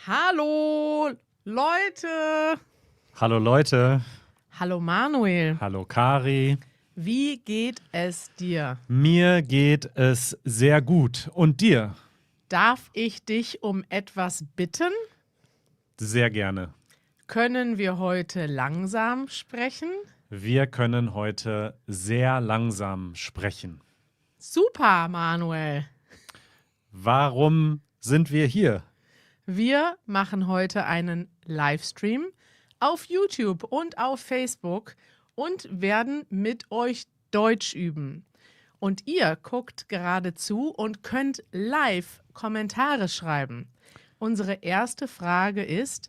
Hallo Leute. Hallo Leute. Hallo Manuel. Hallo Kari. Wie geht es dir? Mir geht es sehr gut. Und dir? Darf ich dich um etwas bitten? Sehr gerne. Können wir heute langsam sprechen? Wir können heute sehr langsam sprechen. Super, Manuel. Warum sind wir hier? Wir machen heute einen Livestream auf YouTube und auf Facebook und werden mit euch Deutsch üben. Und ihr guckt gerade zu und könnt live Kommentare schreiben. Unsere erste Frage ist: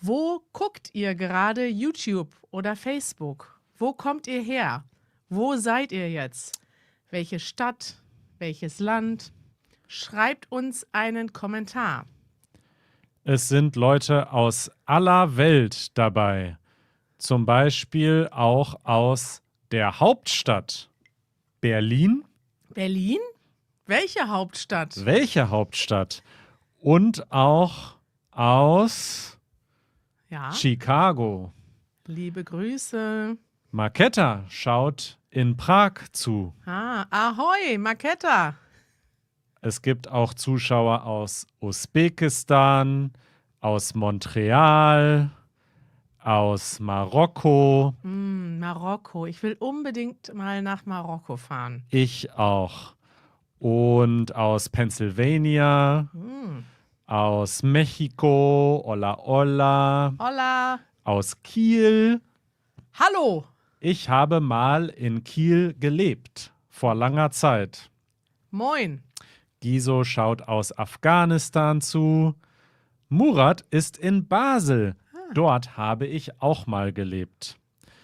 Wo guckt ihr gerade YouTube oder Facebook? Wo kommt ihr her? Wo seid ihr jetzt? Welche Stadt? Welches Land? Schreibt uns einen Kommentar. Es sind Leute aus aller Welt dabei. Zum Beispiel auch aus der Hauptstadt Berlin. Berlin? Welche Hauptstadt? Welche Hauptstadt? Und auch aus Ja, Chicago. liebe Grüße. Marketa schaut in Prag zu. Ahoi, Maketa. Es gibt auch Zuschauer aus Usbekistan, aus Montreal, aus Marokko. Marokko. Ich will unbedingt mal nach Marokko fahren. Ich auch. Und aus Pennsylvania, aus Mexiko, Hola Hola, Hola. aus Kiel. Hallo. Ich habe mal in Kiel gelebt, vor langer Zeit. Moin. Giso schaut aus Afghanistan zu. Murat ist in Basel. Dort habe ich auch mal gelebt.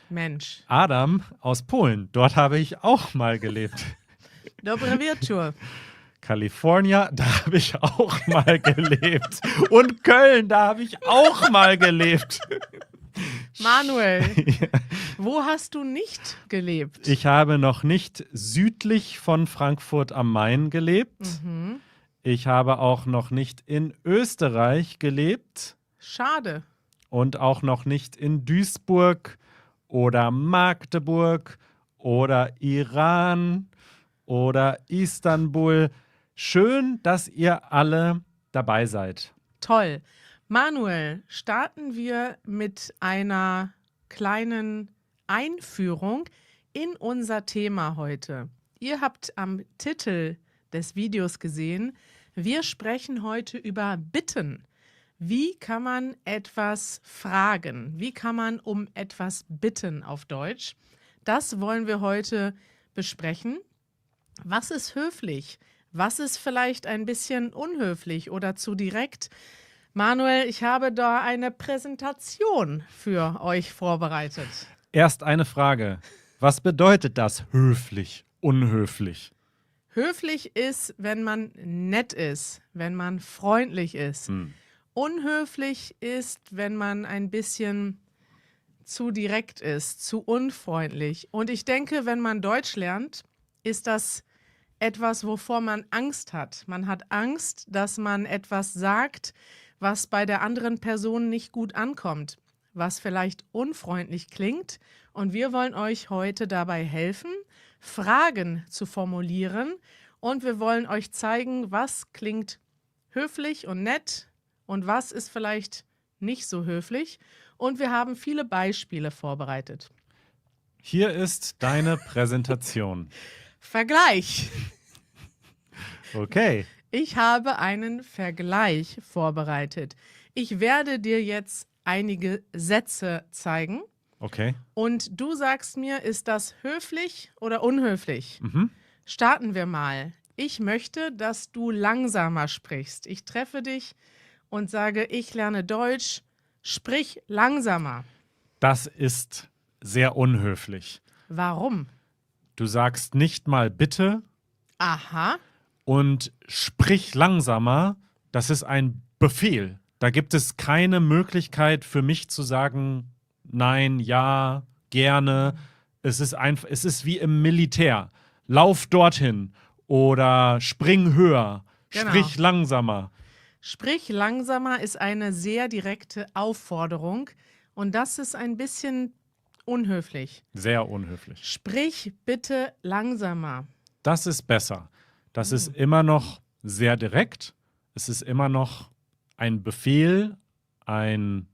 Mensch. Adam aus Polen. Dort habe ich auch mal gelebt. Dobre wieczór. California, da habe ich auch mal gelebt. Und Köln, da habe ich auch mal gelebt. Manuel, wo hast du nicht gelebt? Ich habe noch nicht südlich von Frankfurt am Main gelebt. Ich habe auch noch nicht in Österreich gelebt Schade. und auch noch nicht in Duisburg oder Magdeburg oder Iran oder Istanbul. Schön, dass ihr alle dabei seid. Toll. Manuel, starten wir mit einer kleinen Einführung in unser Thema heute. Ihr habt am Titel des Videos gesehen, wir sprechen heute über Bitten. Wie kann man etwas fragen? Wie kann man um etwas bitten auf Deutsch? Das wollen wir heute besprechen. Was ist höflich? Was ist vielleicht ein bisschen unhöflich oder zu direkt? Manuel, ich habe da eine Präsentation für euch vorbereitet. Erst eine Frage. Was bedeutet das höflich, unhöflich? Höflich ist, wenn man nett ist, wenn man freundlich ist. Unhöflich ist, wenn man ein bisschen zu direkt ist, zu unfreundlich. Und ich denke, wenn man Deutsch lernt, ist das etwas, wovor man Angst hat. Man hat Angst, dass man etwas sagt, was bei der anderen Person nicht gut ankommt, was vielleicht unfreundlich klingt. Und wir wollen euch heute dabei helfen, Fragen zu formulieren. Und wir wollen euch zeigen, was klingt höflich und nett und was ist vielleicht nicht so höflich. Und wir haben viele Beispiele vorbereitet. Hier ist deine Präsentation. Vergleich. Okay. Ich habe einen Vergleich vorbereitet. Ich werde dir jetzt einige Sätze zeigen Okay. und du sagst mir, ist das höflich oder unhöflich? Starten wir mal. Ich möchte, dass du langsamer sprichst. Ich treffe dich und sage, ich lerne Deutsch, sprich langsamer. Das ist sehr unhöflich. Warum? Du sagst nicht mal bitte Aha. und sprich langsamer. Das ist ein Befehl. Da gibt es keine Möglichkeit für mich zu sagen, nein, ja, gerne. Es ist wie im Militär. Lauf dorthin oder spring höher, Genau. sprich langsamer. Sprich langsamer ist eine sehr direkte Aufforderung und das ist ein bisschen unhöflich. Sehr unhöflich. Sprich bitte langsamer. Das ist besser. Das ist immer noch sehr direkt. Es ist immer noch ein Befehl, ein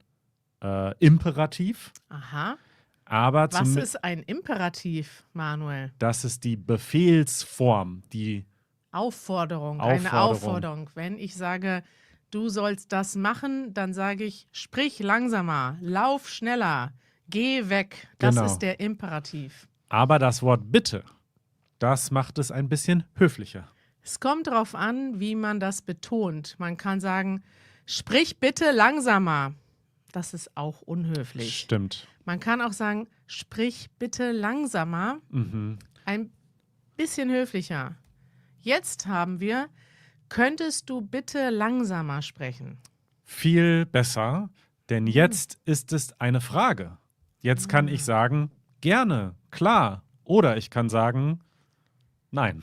Imperativ. Aha. Aber Was ist ein Imperativ, Manuel? das ist die Befehlsform, die Aufforderung, Aufforderung. eine Aufforderung. Wenn ich sage, du sollst das machen, dann sage ich, sprich langsamer, lauf schneller, geh weg. Das Genau. ist der Imperativ. Aber das Wort bitte, das macht es ein bisschen höflicher. Es kommt darauf an, wie man das betont. Man kann sagen, sprich bitte langsamer. Das ist auch unhöflich. Stimmt. Man kann auch sagen, sprich bitte langsamer. Ein bisschen höflicher. Jetzt haben wir, könntest du bitte langsamer sprechen? Viel besser, denn jetzt ist es eine Frage. Jetzt kann ich sagen, gerne, klar. Oder ich kann sagen, nein,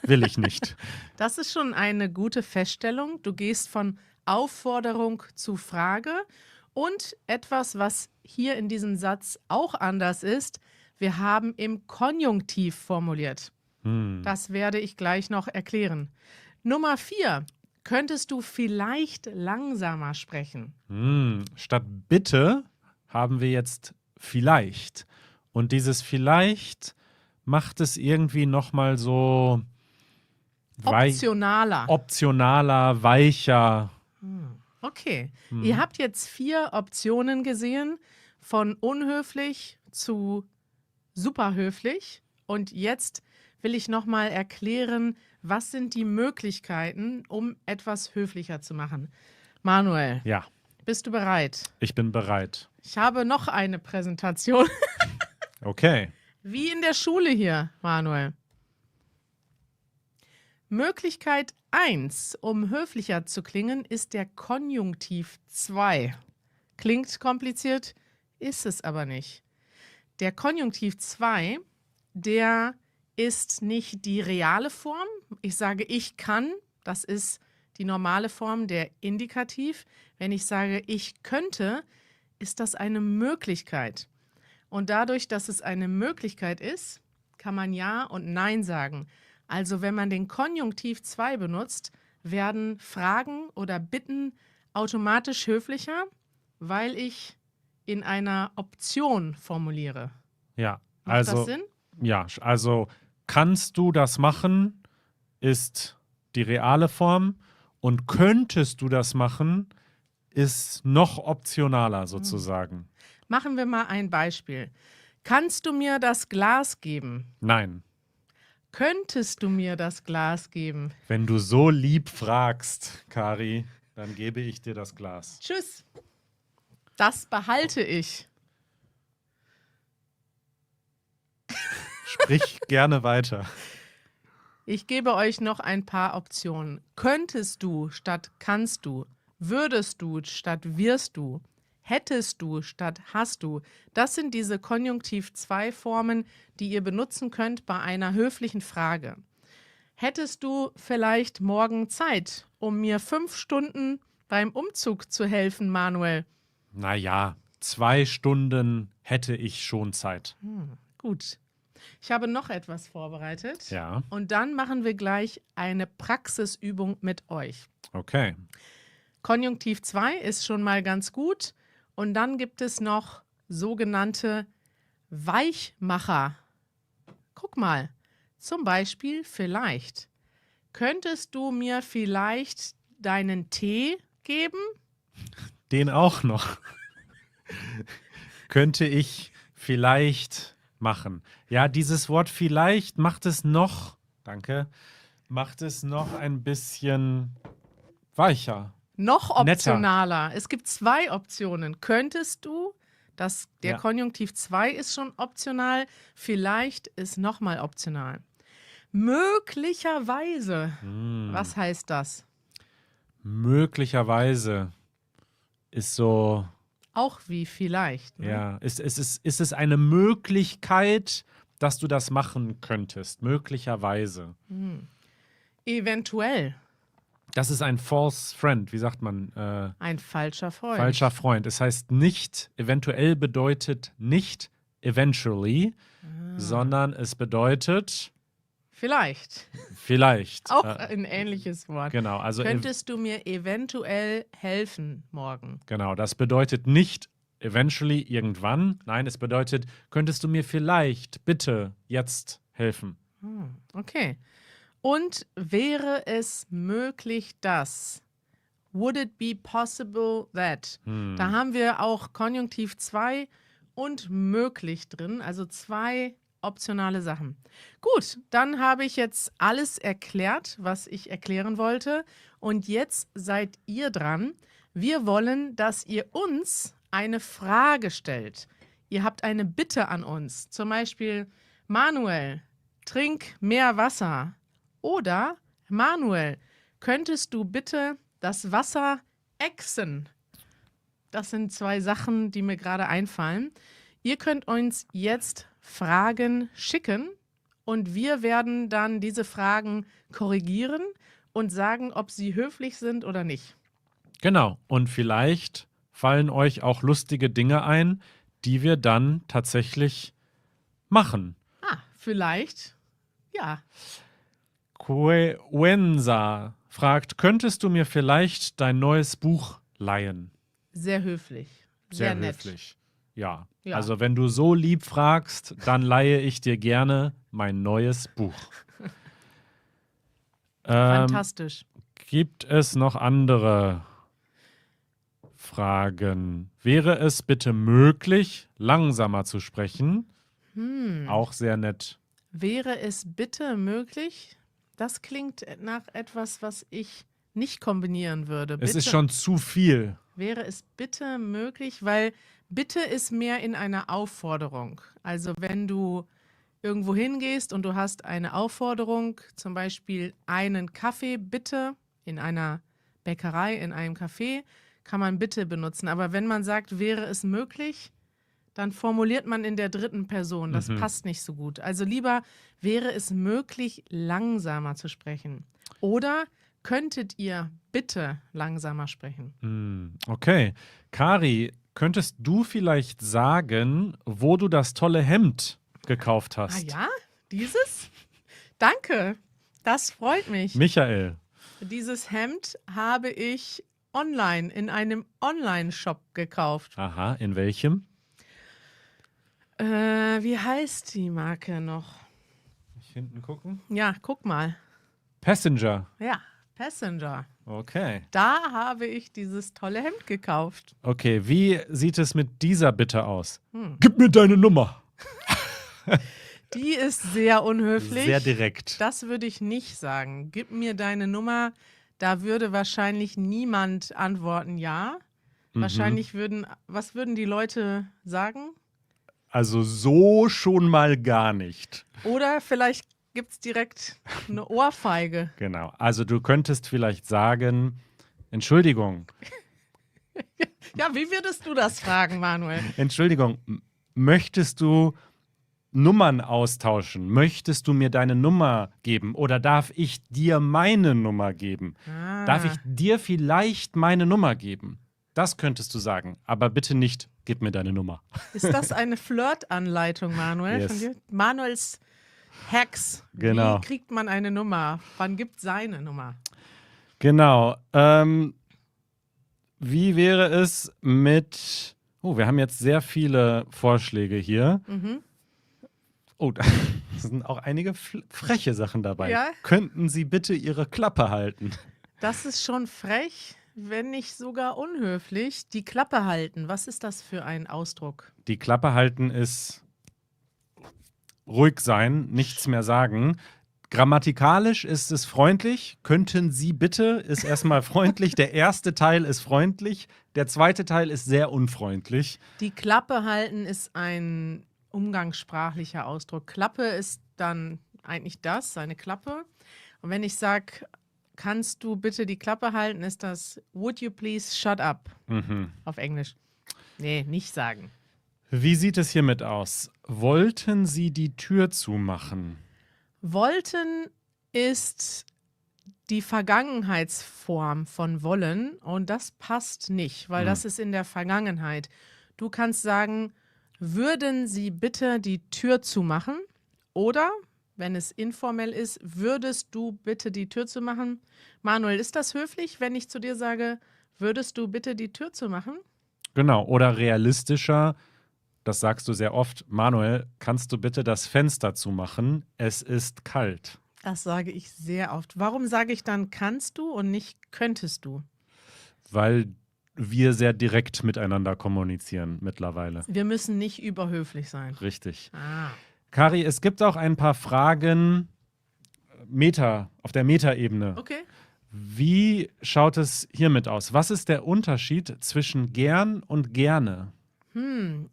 will ich nicht. Das ist schon eine gute Feststellung. Du gehst von Aufforderung zu Frage und etwas, was hier in diesem Satz auch anders ist, wir haben im Konjunktiv formuliert. Das werde ich gleich noch erklären. Nummer 4. Könntest du vielleicht langsamer sprechen? Statt bitte haben wir jetzt vielleicht. Und dieses vielleicht macht es irgendwie nochmal so Optionaler. weicher. Okay. Ihr habt jetzt 4 Optionen gesehen, von unhöflich zu superhöflich. Und jetzt will ich nochmal erklären, was sind die Möglichkeiten, um etwas höflicher zu machen. Manuel, Ja, bist du bereit? ich bin bereit. Ich habe noch eine Präsentation. Okay. Wie in der Schule hier, Manuel. Möglichkeit 1, um höflicher zu klingen, ist der Konjunktiv 2. Klingt kompliziert, ist es aber nicht. Der Konjunktiv 2, der ist nicht die reale Form. Ich sage, ich kann, das ist die normale Form, der Indikativ. Wenn ich sage, ich könnte, ist das eine Möglichkeit. Und dadurch, dass es eine Möglichkeit ist, kann man Ja und Nein sagen. Also wenn man den Konjunktiv 2 benutzt, werden Fragen oder Bitten automatisch höflicher, weil ich in einer Option formuliere. Ja, Macht das Sinn? Ja, also kannst du das machen, ist die reale Form und könntest du das machen, ist noch optionaler sozusagen. Machen wir mal ein Beispiel. Kannst du mir das Glas geben? Nein. Könntest du mir das Glas geben? Wenn du so lieb fragst, Kari, dann gebe ich dir das Glas. Tschüss. Das behalte ich. Sprich gerne weiter. Ich gebe euch noch ein paar Optionen. Könntest du statt kannst du. Würdest du statt wirst du. Hättest du statt hast du. Das sind diese Konjunktiv-2-Formen, die ihr benutzen könnt bei einer höflichen Frage. Hättest du vielleicht morgen Zeit, um mir 5 Stunden beim Umzug zu helfen, Manuel? Naja, 2 Stunden hätte ich schon Zeit. Gut. Ich habe noch etwas vorbereitet. Ja. Und dann machen wir gleich eine Praxisübung mit euch. Okay. Konjunktiv 2 ist schon mal ganz gut. Und dann gibt es noch sogenannte Weichmacher. Guck mal, zum Beispiel vielleicht. Könntest du mir vielleicht deinen Tee geben? Den auch noch. Könnte ich vielleicht machen. Ja, dieses Wort vielleicht macht es noch, macht es noch ein bisschen weicher. Noch optionaler. Es gibt 2 Optionen. Könntest du, der Konjunktiv 2 ist schon optional, vielleicht ist nochmal optional. Möglicherweise. Was heißt das? Möglicherweise ist so. Auch wie vielleicht. Ne? Ja, ist es eine Möglichkeit, dass du das machen könntest? Möglicherweise. Eventuell. Das ist ein false friend, wie sagt man? Ein falscher Freund. Falscher Freund. Es heißt nicht, eventuell bedeutet nicht eventually, sondern es bedeutet Vielleicht. vielleicht. Auch ein ähnliches Wort. Genau, also Könntest du mir eventuell helfen morgen? genau, das bedeutet nicht eventually irgendwann. Nein, es bedeutet, könntest du mir vielleicht bitte jetzt helfen? Okay. Und wäre es möglich, dass? Would it be possible that? Da haben wir auch Konjunktiv 2 und möglich drin, also 2 optionale Sachen. Gut, dann habe ich jetzt alles erklärt, was ich erklären wollte. Und jetzt seid ihr dran. Wir wollen, dass ihr uns eine Frage stellt. Ihr habt eine Bitte an uns. Zum Beispiel, Manuel, trink mehr Wasser. Oder, Manuel, könntest du bitte das Wasser ächzen? Das sind 2 Sachen, die mir gerade einfallen. Ihr könnt uns jetzt Fragen schicken und wir werden dann diese Fragen korrigieren und sagen, ob sie höflich sind oder nicht. Genau, und vielleicht fallen euch auch lustige Dinge ein, die wir dann tatsächlich machen. Vielleicht, ja. Quenza fragt, könntest du mir vielleicht dein neues Buch leihen? Sehr höflich. Sehr nett. Höflich. Ja. Ja. Also wenn du so lieb fragst, dann leihe ich dir gerne mein neues Buch. Fantastisch. Gibt es noch andere Fragen? Wäre es bitte möglich, langsamer zu sprechen? Auch sehr nett. Wäre es bitte möglich? Das klingt nach etwas, was ich nicht kombinieren würde. Es Bitte. ist schon zu viel. Wäre es bitte möglich, weil bitte ist mehr in einer Aufforderung. Also wenn du irgendwo hingehst und du hast eine Aufforderung, zum Beispiel einen Kaffee bitte in einer Bäckerei, in einem Café, kann man bitte benutzen. Aber wenn man sagt, wäre es möglich, dann formuliert man in der dritten Person. Das passt nicht so gut. Also lieber, wäre es möglich, langsamer zu sprechen? Oder könntet ihr bitte langsamer sprechen? Okay. Kari, könntest du vielleicht sagen, wo du das tolle Hemd gekauft hast? Ja? Dieses? Danke. Das freut mich. Michael. Dieses Hemd habe ich online in einem Online-Shop gekauft. Aha, in welchem? Wie heißt die Marke noch? Hinten gucken. Ja, guck mal. Passenger. Ja, Passenger. Okay. Da habe ich dieses tolle Hemd gekauft. Okay, wie sieht es mit dieser Bitte aus? Gib mir deine Nummer. Die ist sehr unhöflich. Sehr direkt. Das würde ich nicht sagen. Gib mir deine Nummer. Da würde wahrscheinlich niemand antworten, ja. Wahrscheinlich was würden die Leute sagen? Also so schon mal gar nicht. Oder vielleicht gibt es direkt eine Ohrfeige. Genau. Also du könntest vielleicht sagen, Entschuldigung, Ja, wie würdest du das fragen, Manuel? Entschuldigung, möchtest du Nummern austauschen? Möchtest du mir deine Nummer geben oder darf ich dir meine Nummer geben? Darf ich dir vielleicht meine Nummer geben? Das könntest du sagen, aber bitte nicht, gib mir deine Nummer. Ist das eine Flirtanleitung, Manuel? Yes. Von dir? Manuels Hacks. Genau. Wie kriegt man eine Nummer? Wann gibt seine Nummer? Genau. Wie wäre es mit... Oh, wir haben jetzt sehr viele Vorschläge hier. Oh, da sind auch einige freche Sachen dabei. Ja? Könnten Sie bitte Ihre Klappe halten? Das ist schon frech, wenn nicht sogar unhöflich. Die Klappe halten. Was ist das für ein Ausdruck? Die Klappe halten ist ruhig sein, nichts mehr sagen. Grammatikalisch ist es freundlich. Könnten Sie bitte ist erstmal freundlich. Der erste Teil ist freundlich. Der zweite Teil ist sehr unfreundlich. Die Klappe halten ist ein umgangssprachlicher Ausdruck. Klappe ist dann eigentlich das, eine Klappe. Und wenn ich sage, kannst du bitte die Klappe halten, ist das would you please shut up auf Englisch. Nee, nicht sagen. Wie sieht es hiermit aus? Wollten Sie die Tür zumachen? Wollten ist die Vergangenheitsform von wollen und das passt nicht, weil das ist in der Vergangenheit. Du kannst sagen, würden Sie bitte die Tür zumachen? Oder, wenn es informell ist, würdest du bitte die Tür zumachen? Manuel, ist das höflich, wenn ich zu dir sage, würdest du bitte die Tür zumachen? Genau, oder realistischer, das sagst du sehr oft, Manuel, kannst du bitte das Fenster zumachen? Es ist kalt. Das sage ich sehr oft. Warum sage ich dann kannst du und nicht könntest du? Weil wir sehr direkt miteinander kommunizieren mittlerweile. Wir müssen nicht überhöflich sein. Richtig. Ah. Kari, es gibt auch ein paar Fragen auf der Metaebene. Okay. Wie schaut es hiermit aus? Was ist der Unterschied zwischen gern und gerne?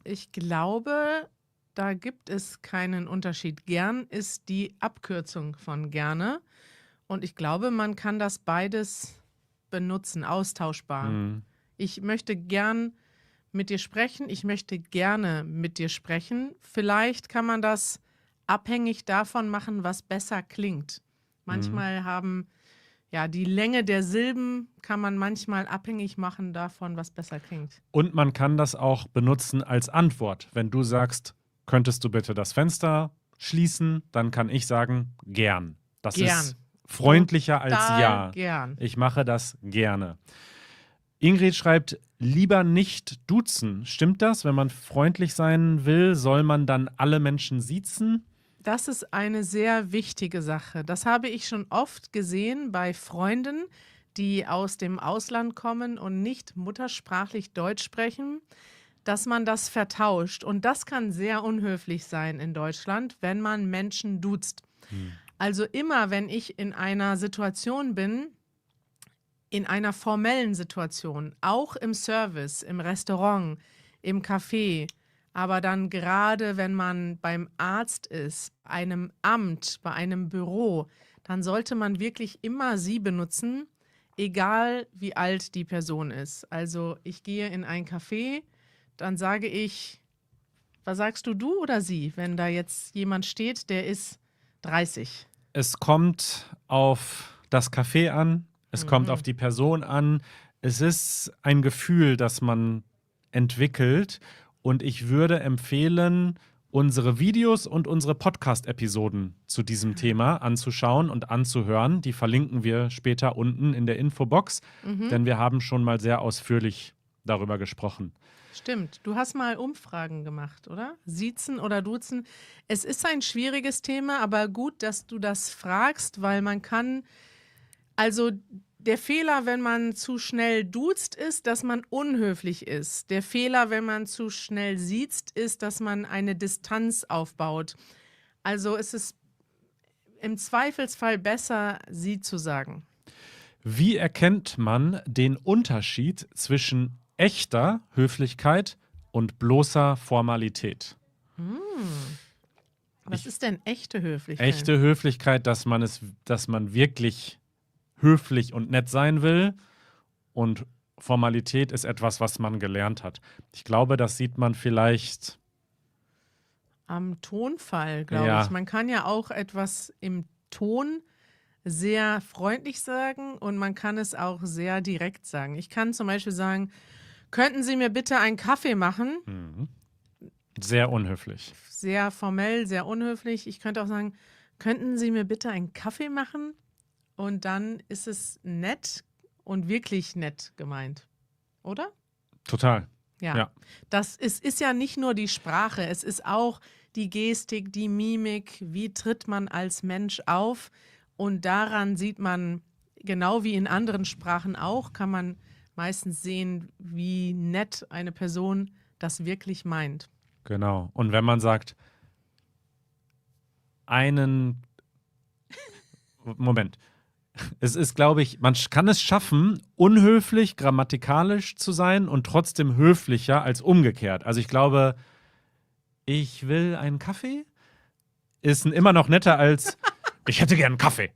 Ich glaube, da gibt es keinen Unterschied. Gern ist die Abkürzung von gerne. Und ich glaube, man kann das beides benutzen, austauschbar. Ich möchte gern mit dir sprechen. Ich möchte gerne mit dir sprechen. Vielleicht kann man das abhängig davon machen, was besser klingt. Manchmal die Länge der Silben kann man manchmal abhängig machen davon, was besser klingt. Und man kann das auch benutzen als Antwort. Wenn du sagst, könntest du bitte das Fenster schließen, dann kann ich sagen, gern. Das ist freundlicher als ja. Gern. Ich mache das gerne. Ingrid schreibt, lieber nicht duzen. Stimmt das? Wenn man freundlich sein will, soll man dann alle Menschen siezen? Das ist eine sehr wichtige Sache. Das habe ich schon oft gesehen bei Freunden, die aus dem Ausland kommen und nicht muttersprachlich Deutsch sprechen, dass man das vertauscht. Und das kann sehr unhöflich sein in Deutschland, wenn man Menschen duzt. Also immer, wenn ich in einer Situation bin, in einer formellen Situation, auch im Service, im Restaurant, im Café, aber dann gerade, wenn man beim Arzt ist, einem Amt, bei einem Büro, dann sollte man wirklich immer sie benutzen, egal wie alt die Person ist. Also ich gehe in ein Café, dann sage ich, was sagst du oder sie, wenn da jetzt jemand steht, der ist 30? Es kommt auf das Café an, es kommt auf die Person an. Es ist ein Gefühl, das man entwickelt. Und ich würde empfehlen, unsere Videos und unsere Podcast-Episoden zu diesem Thema anzuschauen und anzuhören. Die verlinken wir später unten in der Infobox, denn wir haben schon mal sehr ausführlich darüber gesprochen. Stimmt. Du hast mal Umfragen gemacht, oder? Siezen oder duzen. Es ist ein schwieriges Thema, aber gut, dass du das fragst, weil man kann, also der Fehler, wenn man zu schnell duzt, ist, dass man unhöflich ist. Der Fehler, wenn man zu schnell siezt, ist, dass man eine Distanz aufbaut. Also ist es im Zweifelsfall besser, sie zu sagen. Wie erkennt man den Unterschied zwischen echter Höflichkeit und bloßer Formalität? Was ist denn echte Höflichkeit? Echte Höflichkeit, dass man wirklich höflich und nett sein will, und Formalität ist etwas, was man gelernt hat. Ich glaube, das sieht man vielleicht am Tonfall, glaube Ja. ich. Man kann ja auch etwas im Ton sehr freundlich sagen und man kann es auch sehr direkt sagen. Ich kann zum Beispiel sagen, könnten Sie mir bitte einen Kaffee machen? sehr unhöflich. Sehr formell, sehr unhöflich. Ich könnte auch sagen, könnten Sie mir bitte einen Kaffee machen? Und dann ist es nett und wirklich nett gemeint, oder? Total. Ja. Ja. Es ist ja nicht nur die Sprache, es ist auch die Gestik, die Mimik, wie tritt man als Mensch auf. Und daran sieht man, genau wie in anderen Sprachen auch, kann man meistens sehen, wie nett eine Person das wirklich meint. Genau. Und wenn man sagt, Moment. Es ist, glaube ich, man kann es schaffen, unhöflich, grammatikalisch zu sein und trotzdem höflicher als umgekehrt. Also ich glaube, ich will einen Kaffee, ist immer noch netter als ich hätte gern einen Kaffee.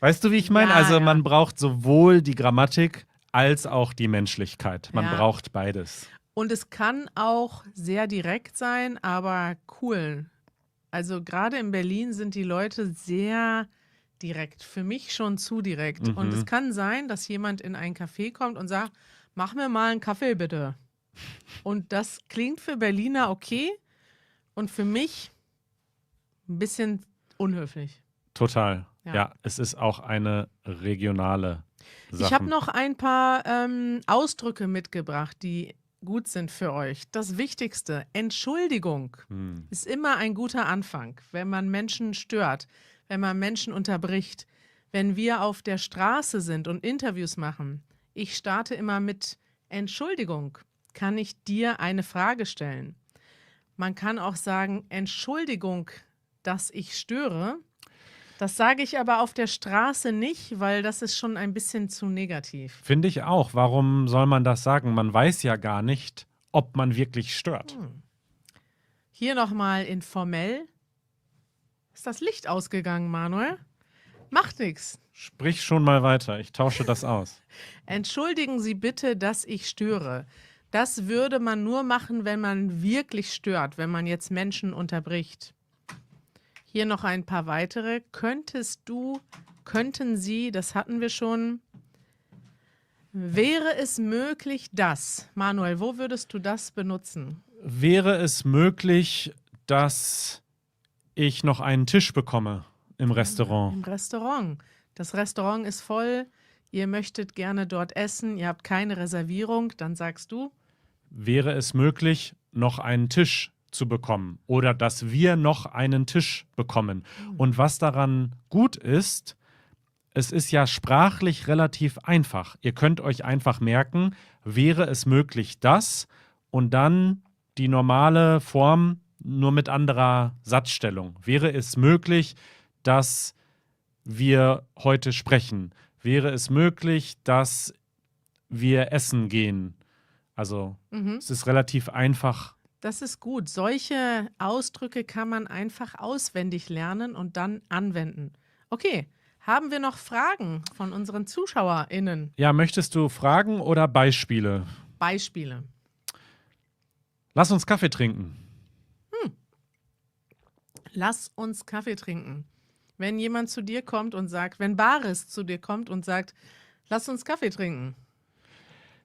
Weißt du, wie ich meine? Ja, Also ja. man braucht sowohl die Grammatik als auch die Menschlichkeit. Man Ja. braucht beides. Und es kann auch sehr direkt sein, aber cool. Also gerade in Berlin sind die Leute sehr direkt. Für mich schon zu direkt. Und es kann sein, dass jemand in ein Café kommt und sagt, mach mir mal einen Kaffee bitte. Und das klingt für Berliner okay und für mich ein bisschen unhöflich. Total. Ja. Ja, es ist auch eine regionale Sache. Ich habe noch ein paar Ausdrücke mitgebracht, die gut sind für euch. Das Wichtigste, Entschuldigung, ist immer ein guter Anfang, wenn man Menschen stört, wenn man Menschen unterbricht. Wenn wir auf der Straße sind und Interviews machen, ich starte immer mit Entschuldigung, kann ich dir eine Frage stellen? Man kann auch sagen, Entschuldigung, dass ich störe. Das sage ich aber auf der Straße nicht, weil das ist schon ein bisschen zu negativ. Finde ich auch. Warum soll man das sagen? Man weiß ja gar nicht, ob man wirklich stört. Hier nochmal informell. Ist das Licht ausgegangen, Manuel? Macht nichts. Sprich schon mal weiter. Ich tausche das aus. Entschuldigen Sie bitte, dass ich störe. Das würde man nur machen, wenn man wirklich stört, wenn man jetzt Menschen unterbricht. Hier noch ein paar weitere. Könnten Sie, das hatten wir schon. Wäre es möglich, dass, Manuel, wo würdest du das benutzen? Wäre es möglich, dass ich noch einen Tisch bekomme im Restaurant? Im Restaurant. Das Restaurant ist voll, ihr möchtet gerne dort essen, ihr habt keine Reservierung, dann sagst du? Wäre es möglich, noch einen Tisch zu bekommen oder dass wir noch einen Tisch bekommen? Und was daran gut ist, es ist ja sprachlich relativ einfach. Ihr könnt euch einfach merken, wäre es möglich, dass und dann die normale Form nur mit anderer Satzstellung. Wäre es möglich, dass wir heute sprechen? Wäre es möglich, dass wir essen gehen? Also es ist relativ einfach. Das ist gut. Solche Ausdrücke kann man einfach auswendig lernen und dann anwenden. Okay, haben wir noch Fragen von unseren ZuschauerInnen? Ja, möchtest du Fragen oder Beispiele? Beispiele. Lass uns Kaffee trinken. Lass uns Kaffee trinken. Wenn jemand zu dir kommt und sagt, wenn Baris zu dir kommt und sagt, lass uns Kaffee trinken.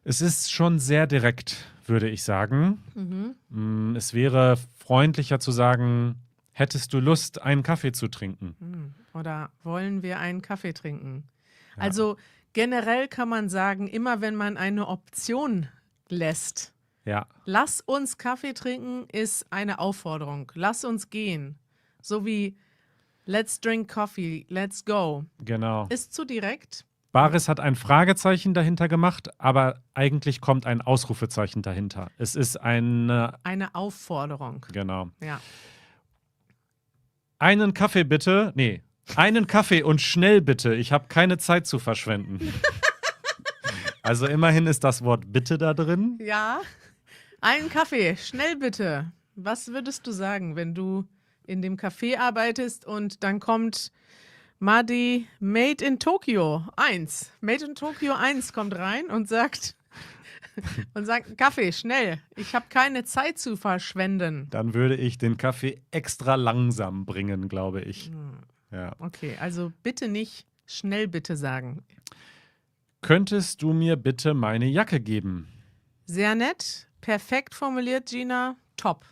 Es ist schon sehr direkt, würde ich sagen. Es wäre freundlicher zu sagen, hättest du Lust, einen Kaffee zu trinken? Oder wollen wir einen Kaffee trinken? Ja. Also generell kann man sagen, immer wenn man eine Option lässt, ja. Lass uns Kaffee trinken ist eine Aufforderung. Lass uns gehen. So wie let's drink coffee, let's go. Genau. Ist zu direkt. Baris hat ein Fragezeichen dahinter gemacht, aber eigentlich kommt ein Ausrufezeichen dahinter. Es ist eine Aufforderung. Genau. Ja. Einen Kaffee bitte. Nee, einen Kaffee und schnell bitte. Ich habe keine Zeit zu verschwenden. Also immerhin ist das Wort bitte da drin. Ja. Einen Kaffee, schnell bitte. Was würdest du sagen, wenn du in dem Café arbeitest und dann kommt Madi Made in Tokyo 1. Made in Tokyo 1 kommt rein und sagt Kaffee, schnell. Ich habe keine Zeit zu verschwenden. Dann würde ich den Kaffee extra langsam bringen, glaube ich. Ja. Okay, also bitte nicht schnell bitte sagen. Könntest du mir bitte meine Jacke geben? Sehr nett, perfekt formuliert, Gina. Top.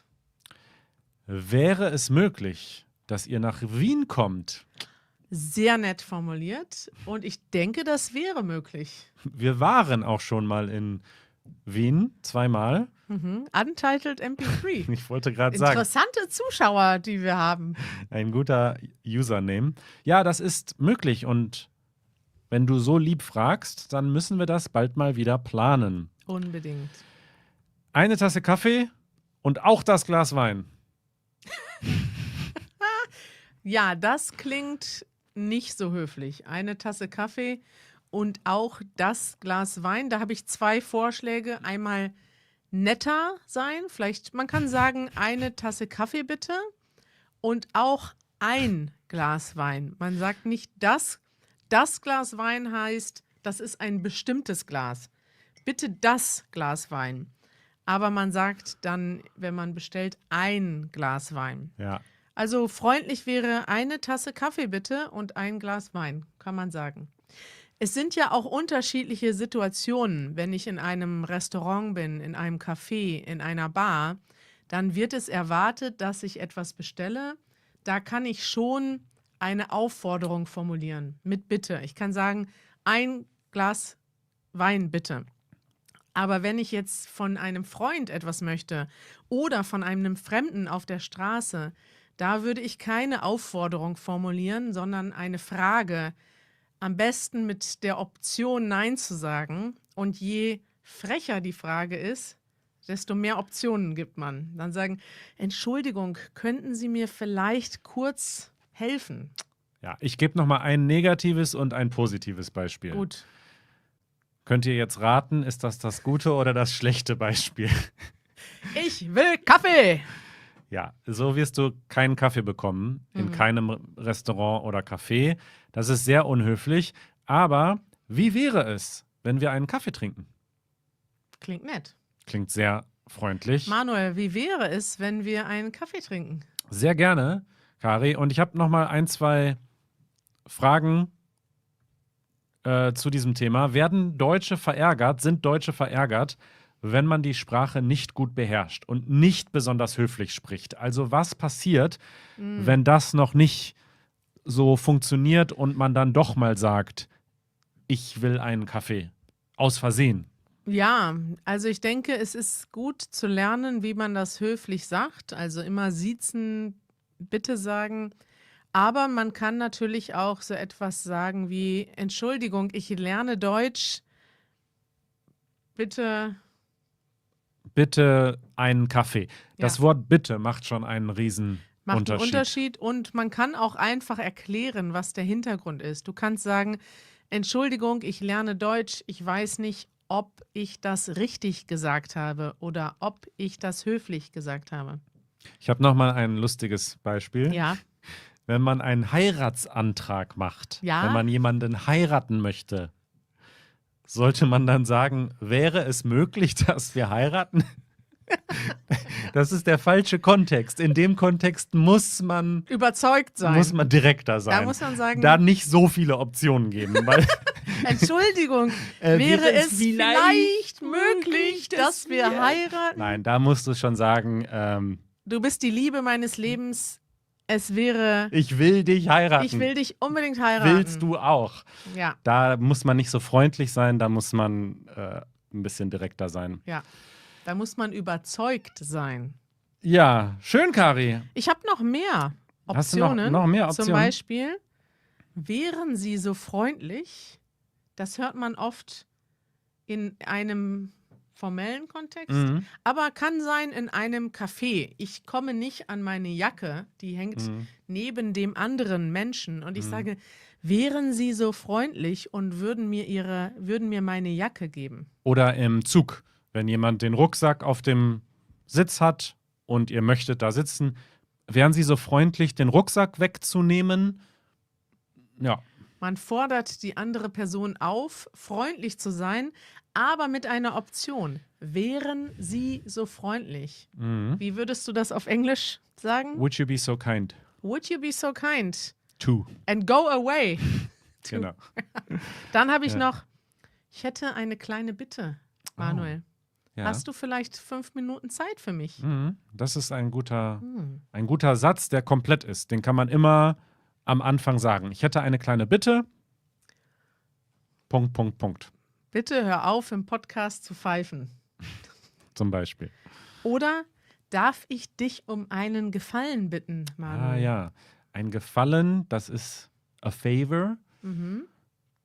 Wäre es möglich, dass ihr nach Wien kommt? Sehr nett formuliert und ich denke, das wäre möglich. Wir waren auch schon mal in Wien, zweimal. Untitled MP3. Ich wollte gerade sagen. Interessante Zuschauer, die wir haben. Ein guter Username. Ja, das ist möglich und wenn du so lieb fragst, dann müssen wir das bald mal wieder planen. Unbedingt. Eine Tasse Kaffee und auch das Glas Wein. Ja, das klingt nicht so höflich. Eine Tasse Kaffee und auch das Glas Wein. Da habe ich zwei Vorschläge. Einmal netter sein. Vielleicht, man kann sagen, eine Tasse Kaffee bitte und auch ein Glas Wein. Man sagt nicht das Glas Wein heißt, das ist ein bestimmtes Glas. Bitte das Glas Wein. Aber man sagt dann, wenn man bestellt, ein Glas Wein. Ja. Also freundlich wäre eine Tasse Kaffee bitte und ein Glas Wein, kann man sagen. Es sind ja auch unterschiedliche Situationen. Wenn ich in einem Restaurant bin, in einem Café, in einer Bar, dann wird es erwartet, dass ich etwas bestelle. Da kann ich schon eine Aufforderung formulieren mit Bitte. Ich kann sagen, ein Glas Wein bitte. Aber wenn ich jetzt von einem Freund etwas möchte oder von einem Fremden auf der Straße, da würde ich keine Aufforderung formulieren, sondern eine Frage, am besten mit der Option Nein zu sagen. Und je frecher die Frage ist, desto mehr Optionen gibt man. Dann sagen, Entschuldigung, könnten Sie mir vielleicht kurz helfen? Ja, ich gebe nochmal ein negatives und ein positives Beispiel. Gut. Könnt ihr jetzt raten, ist das gute oder das schlechte Beispiel? Ich will Kaffee! Ja, so wirst du keinen Kaffee bekommen in keinem Restaurant oder Café. Das ist sehr unhöflich. Aber wie wäre es, wenn wir einen Kaffee trinken? Klingt nett. Klingt sehr freundlich. Manuel, wie wäre es, wenn wir einen Kaffee trinken? Sehr gerne, Kari. Und ich habe noch mal ein, zwei Fragen zu diesem Thema. Sind Deutsche verärgert, wenn man die Sprache nicht gut beherrscht und nicht besonders höflich spricht? Also was passiert, wenn das noch nicht so funktioniert und man dann doch mal sagt, ich will einen Kaffee? Aus Versehen. Ja, also ich denke, es ist gut zu lernen, wie man das höflich sagt. Also immer siezen, bitte sagen. Aber man kann natürlich auch so etwas sagen wie, Entschuldigung, ich lerne Deutsch. Bitte. Bitte einen Kaffee. Ja. Das Wort bitte macht schon einen riesen Macht einen Unterschied und man kann auch einfach erklären, was der Hintergrund ist. Du kannst sagen, Entschuldigung, ich lerne Deutsch, ich weiß nicht, ob ich das richtig gesagt habe oder ob ich das höflich gesagt habe. Ich habe noch mal ein lustiges Beispiel. Ja. Wenn man einen Heiratsantrag macht, Ja. wenn man jemanden heiraten möchte, sollte man dann sagen, wäre es möglich, dass wir heiraten? Das ist der falsche Kontext. In dem Kontext muss man Überzeugt sein. Muss man direkter sein. Da muss man sagen, da nicht so viele Optionen geben. Weil Entschuldigung, wäre es vielleicht möglich, dass wir heiraten? Nein, da musst du schon sagen, Du bist die Liebe meines Lebens. Es wäre, ich will dich heiraten. ich will dich unbedingt heiraten. Willst du auch? Ja, Da muss man nicht so freundlich sein, da muss man ein bisschen direkter sein. ja. Da muss man überzeugt sein. Ja, schön, Kari. Ich habe noch mehr Optionen. Hast du noch mehr Optionen? Zum Beispiel, wären Sie so freundlich, das hört man oft in einem formellen Kontext, aber kann sein in einem Café. Ich komme nicht an meine Jacke, die hängt neben dem anderen Menschen und ich sage, wären Sie so freundlich und würden mir meine Jacke geben. Oder im Zug, wenn jemand den Rucksack auf dem Sitz hat und ihr möchtet da sitzen, wären Sie so freundlich, den Rucksack wegzunehmen? Ja. Man fordert die andere Person auf, freundlich zu sein, aber mit einer Option. Wären Sie so freundlich? Wie würdest du das auf Englisch sagen? Would you be so kind Would you be so kind? to? And go away. Genau. Dann habe ich noch, ich hätte eine kleine Bitte, Manuel. Ja. Hast du vielleicht 5 Minuten Zeit für mich? Das ist ein guter Satz, der komplett ist. Den kann man immer am Anfang sagen. Ich hätte eine kleine Bitte. Punkt, Punkt, Punkt. Bitte hör auf, im Podcast zu pfeifen. Zum Beispiel. Oder darf ich dich um einen Gefallen bitten, Manuel? Ah ja, ein Gefallen, das ist a favor.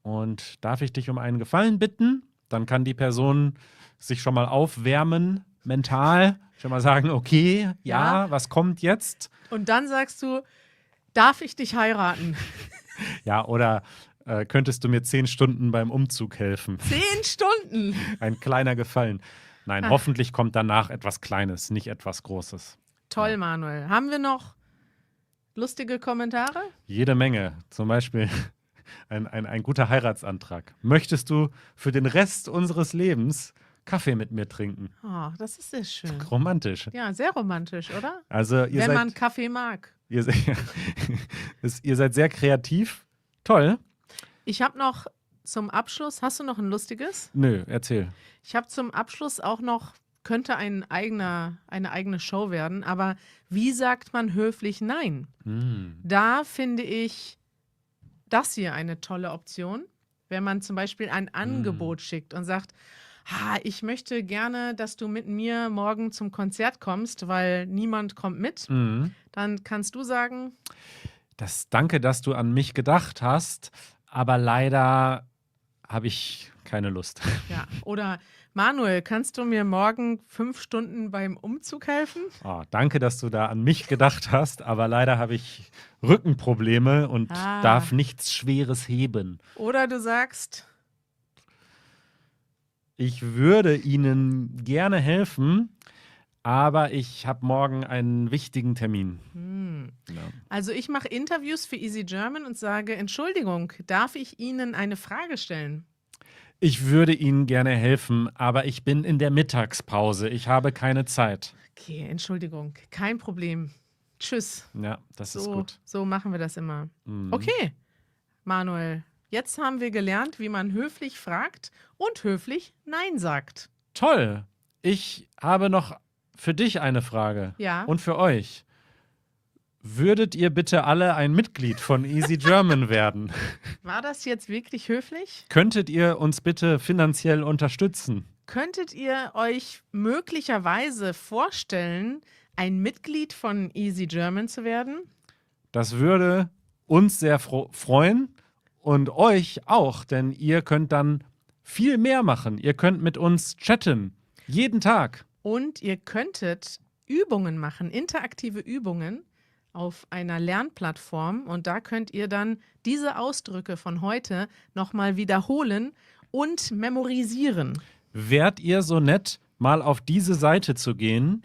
Und darf ich dich um einen Gefallen bitten? Dann kann die Person sich schon mal aufwärmen, mental. Schon mal sagen, okay, ja, was kommt jetzt? Und dann sagst du, darf ich dich heiraten? Ja, oder könntest du mir 10 Stunden beim Umzug helfen? 10 Stunden? Ein kleiner Gefallen. Nein, hoffentlich kommt danach etwas Kleines, nicht etwas Großes. Toll, Manuel. Haben wir noch lustige Kommentare? Jede Menge. Zum Beispiel ein guter Heiratsantrag. Möchtest du für den Rest unseres Lebens Kaffee mit mir trinken. Oh, das ist sehr schön. Romantisch. Ja, sehr romantisch, oder? Also ihr Wenn seid, man Kaffee mag. ihr, se- ihr seid sehr kreativ. Toll. Ich habe noch zum Abschluss, hast du noch ein lustiges? Nö, erzähl. Ich habe zum Abschluss auch noch, könnte eine eigene Show werden, aber wie sagt man höflich Nein? Da finde ich das hier eine tolle Option, wenn man zum Beispiel ein Angebot schickt und sagt, ich möchte gerne, dass du mit mir morgen zum Konzert kommst, weil niemand kommt mit. Dann kannst du sagen, Danke, dass du an mich gedacht hast, aber leider habe ich keine Lust. ja, oder Manuel, kannst du mir morgen 5 Stunden beim Umzug helfen? Oh, danke, dass du da an mich gedacht hast, aber leider habe ich Rückenprobleme und darf nichts Schweres heben. Oder du sagst, Ich würde Ihnen gerne helfen, aber ich habe morgen einen wichtigen Termin. Ja. also ich mache Interviews für Easy German und sage, Entschuldigung, darf ich Ihnen eine Frage stellen? Ich würde Ihnen gerne helfen, aber ich bin in der Mittagspause. Ich habe keine Zeit. Okay, Entschuldigung, kein Problem. Tschüss. Ja, das ist So, gut. so machen wir das immer. Okay, Manuel, jetzt haben wir gelernt, wie man höflich fragt und höflich Nein sagt. Toll. Ich habe noch für dich eine Frage. Ja. Und für euch. Würdet ihr bitte alle ein Mitglied von Easy German werden? War das jetzt wirklich höflich? Könntet ihr uns bitte finanziell unterstützen? Könntet ihr euch möglicherweise vorstellen, ein Mitglied von Easy German zu werden? Das würde uns sehr freuen und euch auch, denn ihr könnt dann viel mehr machen. Ihr könnt mit uns chatten. Jeden Tag. Und ihr könntet Übungen machen, interaktive Übungen auf einer Lernplattform. Und da könnt ihr dann diese Ausdrücke von heute nochmal wiederholen und memorisieren. Wärt ihr so nett, mal auf diese Seite zu gehen,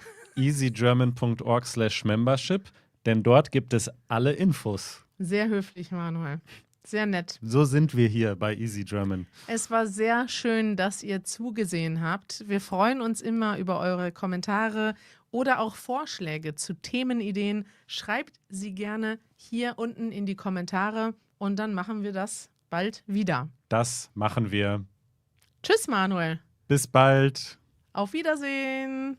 easygerman.org/membership, denn dort gibt es alle Infos. Sehr höflich, Manuel. Sehr nett. So sind wir hier bei Easy German. Es war sehr schön, dass ihr zugesehen habt. Wir freuen uns immer über eure Kommentare oder auch Vorschläge zu Themenideen. Schreibt sie gerne hier unten in die Kommentare und dann machen wir das bald wieder. Das machen wir. Tschüss, Manuel. Bis bald. Auf Wiedersehen.